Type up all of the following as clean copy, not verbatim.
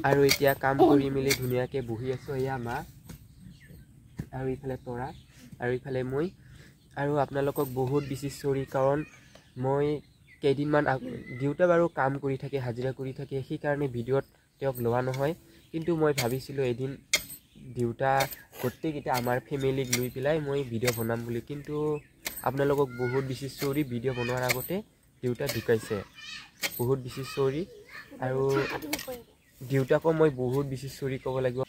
আৰু এতিয়া কাম কৰি মেলি ধুনীয়াকৈ বহি আছোঁ। এয়া মা আৰু ইফালে তৰা আৰু ইফালে মই। আৰু আপোনালোকক বহুত বেছি চৰি, কাৰণ মই কেইদিনমান দেউতা বাৰু কাম কৰি থাকে, হাজিৰা কৰি থাকে, সেইকাৰণে ভিডিঅ'ত তেওঁক লোৱা নহয়। কিন্তু মই ভাবিছিলোঁ এদিন দেউতা গোটেইকেইটা আমাৰ ফেমিলিক লৈ পেলাই মই ভিডিঅ' বনাম বুলি। কিন্তু আপোনালোকক বহুত বেছি চৰি, ভিডিঅ' বনোৱাৰ আগতে দেউতা ঢুকাইছে, বহুত বেছি চৰি। আৰু দেউতাকো মই বহুত বেছি চৰি ক'ব লাগিব।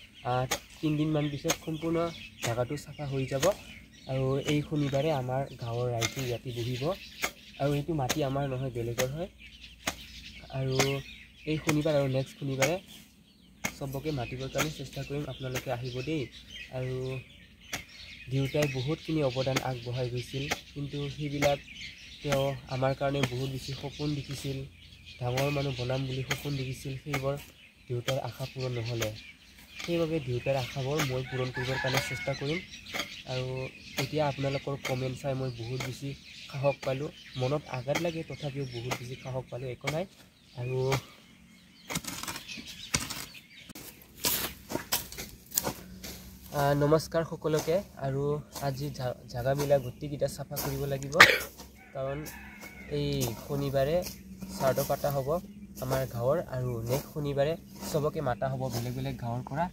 3 দিনমান পিছত সম্পূৰ্ণ জাগাটো চাফা হৈ যাব। আৰু এই শনিবাৰে আমাৰ গাঁৱৰ ৰাইজে ইয়াতে বহিব। আৰু এইটো মাটি আমাৰ নহয়, বেলেগৰ হয়। আৰু এই শনিবাৰ আৰু নেক্সট শনিবাৰে চবকে মাতিবৰ কাৰণে চেষ্টা কৰিম, আপোনালোকে আহিব দেই। আৰু দেউতাই বহুতখিনি অৱদান আগবঢ়াই গৈছিল, কিন্তু সেইবিলাক তেওঁ আমাৰ কাৰণে বহুত বেছি সপোন দেখিছিল, ডাঙৰ মানুহ বনাম বুলি সপোন দেখিছিল। সেইবোৰ দেউতাৰ আশা পূৰণ নহ'লে, সেইবাবে দেউতাৰ আশাবোৰ মই পূৰণ কৰিবৰ কাৰণে চেষ্টা কৰিম। আৰু এতিয়া আপোনালোকৰ কমেণ্ট চাই মই বহুত বেছি সাহস পালোঁ, মনত আঘাত লাগে, তথাপিও বহুত বেছি সাহস পালোঁ। একো নাই। আৰু নমস্কাৰ সকলোকে। আৰু আজি জাগাবিলাক গোটেইকেইটা চাফা কৰিব লাগিব, কাৰণ এই শনিবাৰে শ্ৰাদ্ধ পাতা হ'ব আমাৰ গাঁৱৰ। আৰু নেক্সট শনিবাৰে চবকে মাতা হ'ব বেলেগ বেলেগ গাঁৱৰ পৰা।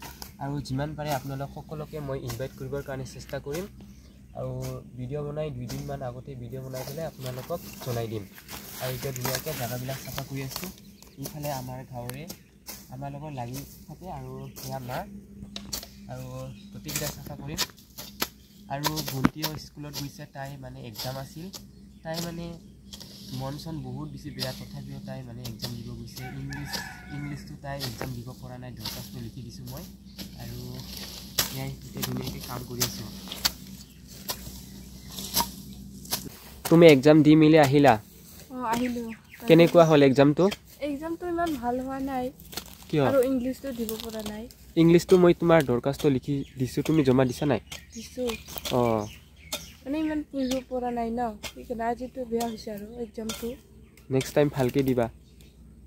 আৰু যিমান পাৰে আপোনালোক সকলোকে মই ইনভাইট কৰিবৰ কাৰণে চেষ্টা কৰিম। আৰু ভিডিঅ' বনাই 2 দিনমান আগতে ভিডিঅ' বনাই পেলাই আপোনালোকক জনাই দিম। আৰু এতিয়া ধুনীয়াকৈ জাগাবিলাক চাফা কৰি আছোঁ। ইফালে আমাৰ গাঁৱৰে আমাৰ লগত লাগি থাকে, আৰু সেয়া মা আৰু গোটেইকেইটা চাফা কৰিম। আৰু ভণ্টিও স্কুলত গৈছে, তাই মানে এক্সাম আছিল, তাই মানে মন চন বহুত বেছি বেয়া, তথাপিও তাই মানে এক্সাম দিব গৈছে। ইংলিছটো তাই এক্সাম দিব পৰা নাই, দৰখাস্ত লিখি দিছোঁ মই। আৰু এয়াই এতিয়া ধুনীয়াকৈ কাম কৰি আছোঁ। তুমি এক্সাম দি মেলি আহিলা? আহিলোঁ। কেনেকুৱা হ'ল এক্সামটো? এক্সামটো ইমান ভাল হোৱা নাই। কিয়? আৰু ইংলিছটো দিব পৰা নাই। ইংলিছটো মই তোমাৰ দৰখাস্ত লিখি দিছোঁ, তুমি জমা দিছা নাই? দিছোঁ। অঁ, মানে ইমান পঢ়িব পৰা নাই ন, সেইকাৰণে আজিতো বেয়া হৈছে আৰু এক্সামটো। নেক্সট টাইম ভালকৈ দিবা,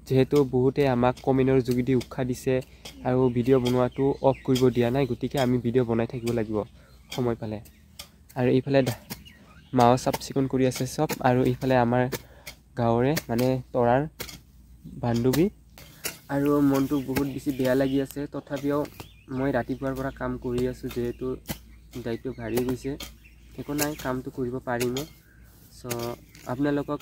যিহেতু বহুতে আমাক কমেণ্টৰ যোগেদি উৎসাহ দিছে আৰু ভিডিঅ' বনোৱাটো অফ কৰিব দিয়া নাই। গতিকে আমি ভিডিঅ' বনাই থাকিব লাগিব সময় পালে। আৰু এইফালে মাও চাফ চিকুণ কৰি আছে চব। আৰু এইফালে আমাৰ গাঁৱৰে মানে তৰাৰ বান্ধৱী। আৰু মনটো বহুত বেছি বেয়া লাগি আছে, তথাপিও মই ৰাতিপুৱাৰ পৰা কাম কৰি আছোঁ, যিহেতু দায়িত্ব ভাৰি গৈছে। একো নাই, কামটো কৰিব পাৰিমেই। চ' আপোনালোকক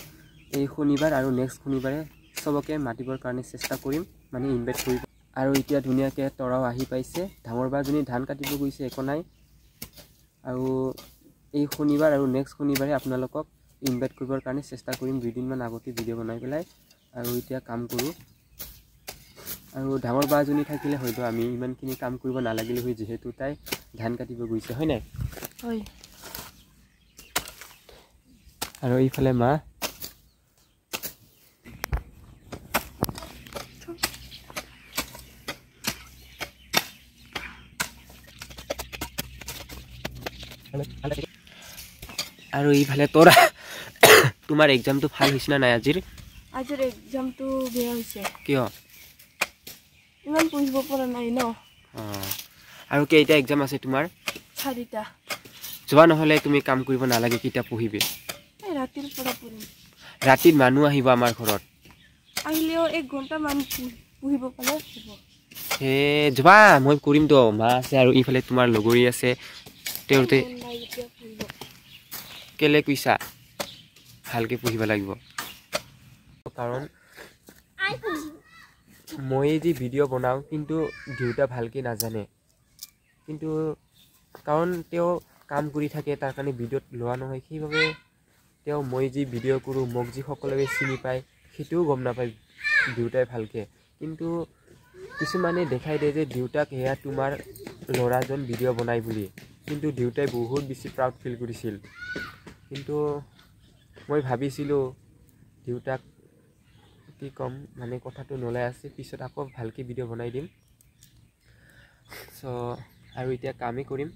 এই শনিবাৰ আৰু নেক্সট শনিবাৰে চবকে মাতিবৰ কাৰণে চেষ্টা কৰিম, মানে ইনভাইট কৰিব। আৰু এতিয়া ধুনীয়াকৈ তৰাও আহি পাইছে, ডাঙৰ বাজনী ধান কাটিব গৈছে। একো নাই। আৰু এই শনিবাৰ আৰু নেক্সট শনিবাৰে আপোনালোকক ইনভাইট কৰিবৰ কাৰণে চেষ্টা কৰিম, 2 দিনমান আগতে ভিডিঅ' বনাই পেলাই। আৰু এতিয়া কাম কৰোঁ। আৰু ডাঙৰ বাজনী থাকিলে হয়তো আমি ইমানখিনি কাম কৰিব নালাগিলে হয়, যিহেতু তাই ধান কাটিব গৈছে, হয় নাই? হয়। আৰু এইফালে মা। আৰু এইফালে তৰা। তোমাৰ এক্সামটো ভাল হৈছে না নাই আজিৰ? আজিৰ এক্সামটো বেয়া হৈছে। কিয়? ইমান পঢ়িব পৰা নাই ন। অঁ, আৰু কেইটা এক্সাম আছে তোমাৰ? 4টা। যোৱা নহ'লে তুমি কাম কৰিব নালাগে, কিতাপ পঢ়িবি। এই ৰাতিৰ পৰা পঢ়িম। ৰাতিত মানুহ আহিব আমাৰ ঘৰত। আহিলেও 1 ঘণ্টামান পঢ়িব পালে হ'ব। হে যোৱা, মই কৰিমতো। মা আছে আৰু ইফালে তোমাৰ লগৰী আছে, তেওঁতে কেলে কৈছা ভালকৈ পঢ়িব লাগিব। কাৰণ মই যি ভিডিঅ' বনাওঁ, কিন্তু দেউতা ভালকৈ নাজানে। কিন্তু কাৰণ তেওঁ কাম কৰি থাকে, তাৰ কাৰণে ভিডিঅ'ত লোৱা নহয়। সেইবাবে মই যি ভিডিঅ' কৰোঁ, মোক যি সকলোৱে চিনি পায়, সেইটোও গম নাপায় দেউতাই ভালকৈ। কিন্তু কিছুমানে দেখাই দিয়ে যে দেউতাক এয়া তোমাৰ ল'ৰাজন ভিডিঅ' বনাই বুলি। কিন্তু দেউতাই বহুত বেছি প্ৰাউড ফিল কৰিছিল। কিন্তু মই ভাবিছিলোঁ দেউতাক কি ক'ম, মানে কথাটো নোলাই আছে, পিছত আকৌ ভালকৈ ভিডিঅ' বনাই দিম। চ' আৰু এতিয়া কামেই কৰিম।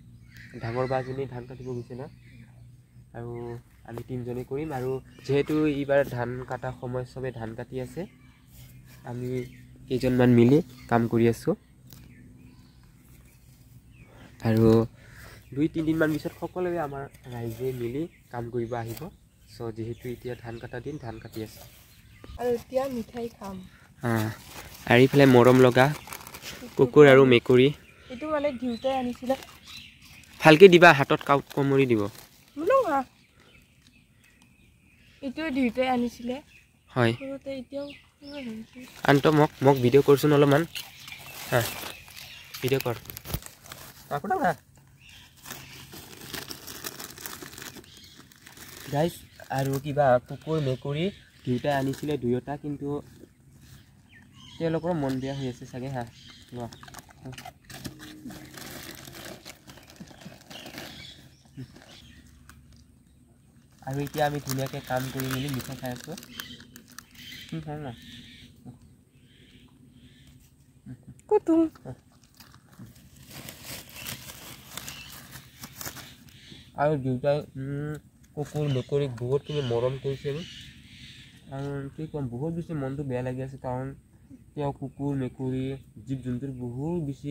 ডাঙৰ বাজনী ধান কাটিব গৈছে না, আৰু আমি 3জনে কৰিম। আৰু যিহেতু এইবাৰ ধান কটা সময়, চবে ধান কাটি আছে, আমি কেইজনমান মিলি কাম কৰি আছোঁ আৰু 2-3 দিনমান পিছত সকলোৱে আমাৰ ৰাইজে মিলি কাম কৰিব আহিব চ' যিহেতু এতিয়া ধান কটা দিন ধান কাটি আছে আৰু এতিয়া মিঠাই খাম আৰু এইফালে মৰম লগা কুকুৰ আৰু মেকুৰী এইটো মানে দেউতাই আনিছিলে ভালকৈ দিবা হাতত কামুৰি দিব এইটো দেউতাই আনিছিলে হয় সৰুতে এতিয়াও আন্ত মোক ভিডিঅ' কৰচোন অলপমান ভিডিঅ' কৰ গাইজ আৰু কিবা কুকুৰ মেকুৰী দুয়োটাই আনিছিলে দুয়োটা কিন্তু তেওঁলোকৰ মন বেয়া হৈ আছে চাগে আৰু এতিয়া আমি ধুনীয়াকৈ কাম কৰি মেলি মিঠাই খাই আছোঁ আৰু দেউতাই কুকুৰ মেকুৰীক বহুতখিনি মৰম কৰিছিল আৰু কি ক'ম বহুত বেছি মনটো বেয়া লাগি আছে কাৰণ তেওঁ কুকুৰ মেকুৰী জীৱ জন্তুৰ বহুত বেছি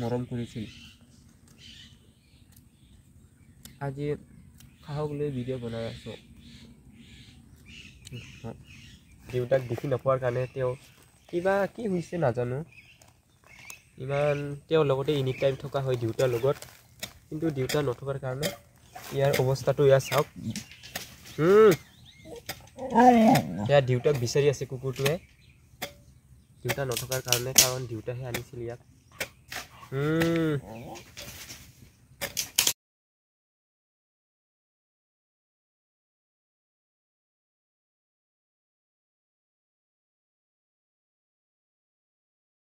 মৰম কৰিছিল আজি সাহস লৈ ভিডিঅ' বনাই আছোঁ দেউতাক দেখি নোপোৱাৰ কাৰণে তেওঁ কিবা কি হৈছে নাজানো ইমান তেওঁৰ লগতে এনি টাইম থকা হয় দেউতাৰ লগত কিন্তু দেউতা নথকাৰ কাৰণে ইয়াৰ অৱস্থাটো ইয়াৰ চাওক ইয়াৰ দেউতাক বিচাৰি আছে কুকুৰটোৱে দেউতা নথকাৰ কাৰণে কাৰণ দেউতাহে আনিছিল ইয়াক